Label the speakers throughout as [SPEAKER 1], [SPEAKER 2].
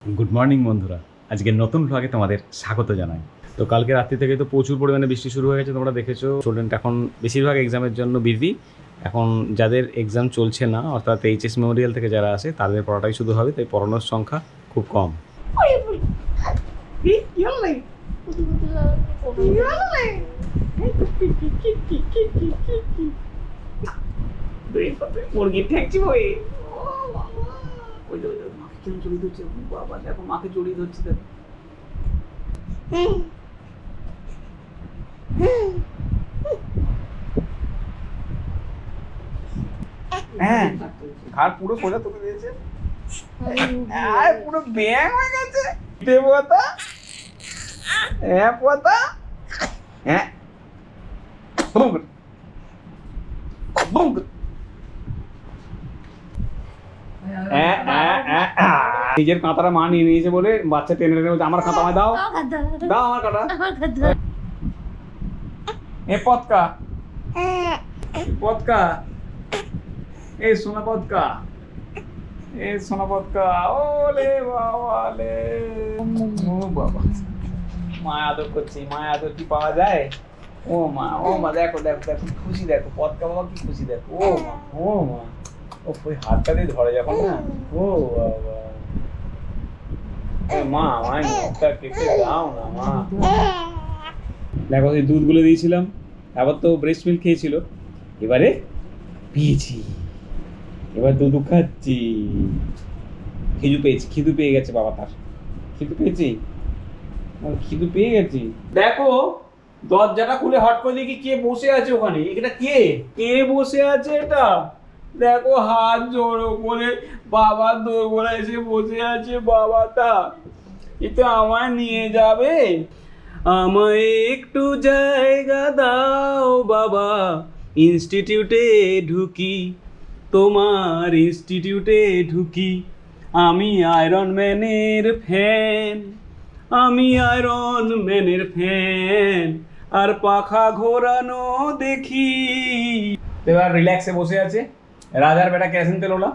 [SPEAKER 1] Good morning বন্ধুরা, আজকে নতুন ভ্লগে তোমাদের স্বাগত জানাই। তো কালকে রাত্রি থেকে তো প্রচুর পরিমাণে বৃষ্টি শুরু হয়ে গেছে, তোমরা দেখেছো। স্টুডেন্ট এখন বেশিরভাগ এক্সামের জন্য বিজি। এখন যাদের এক্সাম চলছে না, অর্থাৎ এইচএস মেমোরিয়াল থেকে যারা আসে তাদের পড়াটাই শুধু হবে, তাই পড়ানোর সংখ্যা খুব কম।
[SPEAKER 2] মুরগির ঠেকছি বই মাকে কেন জড়িয়ে ধরছে বাবা, দেখো মাকে জড়িয়ে ধরছে, দেখো হ্যাঁ ঘাড় পুরো সোজা তুলে দিয়েছে, পুরো ব্যাং হয়ে গেছে। দেবতা হ্যাঁ পোতা হ্যাঁ নিজের কাঁটাটা মা নিয়ে নিয়েছে বলে বাচ্চা টেনে টেনে বলছে আমার কাঁটা আমায় দাও, দাও আমার কাঁটা। এ পতকা পতকা, এ সোনা পতকা, এ সোনা পতকা, ওলে বাবা লে, ও বাবা মায়া আদর করছি, মায়া আদর কি পাওয়া যায়? ও মা দেখো দেখো দেখো খুশি, দেখো পতকা বাবা কি খুশি, দেখো ও মা ও ওই হাতটা দিয়ে ধরে যখন না, ও বাবা মা আমায় মুখটা কেটে দাও না মা। দেখো সেই দুধগুলো দিয়েছিলাম, আবার তো ব্রেস্ট মিল্ক খেয়েছিল, এবারে পেয়েছি, এবার দুধ খাচ্ছি। খিদু পেয়ে গেছে বাবা, তার খিদু পেয়েছি, খিদু পেয়ে গেছি। দেখো দরজাটা খুলে হট করে দেখি কে বসে আছে ওখানে। এটা কে বসে আছে? এটা দেখো হাত জোড়ো করে বাবার দোরগোড়া এসে বসে আছে বাবাটা। এটা আমায় নিয়ে যাবে, আমায় একটু জায়গা দাও বাবা, ইনস্টিটিউটে ঢুকি, তোমার ইনস্টিটিউটে ঢুকি। আমি আয়রন ম্যানের ফ্যান, আমি আয়রন ম্যানের ফ্যান, আর পাখা ঘোরানো দেখি। এবার রিল্যাক্সে বসে আছে রাজার বেটা কেরোসিন তেল ওলা।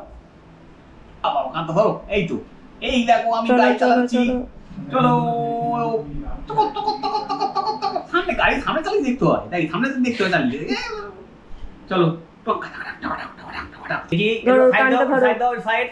[SPEAKER 2] বাবা কাঁদতে ধরো, এই তো এই দেখো আমি গাড়ি চালাচ্ছি, চলো সামনে গাড়ি সামনে চালিয়ে দেখতে হয়, তাই সামনে দেখতে হয় চালিয়ে, চলো দেখি সাইড দাও সাইড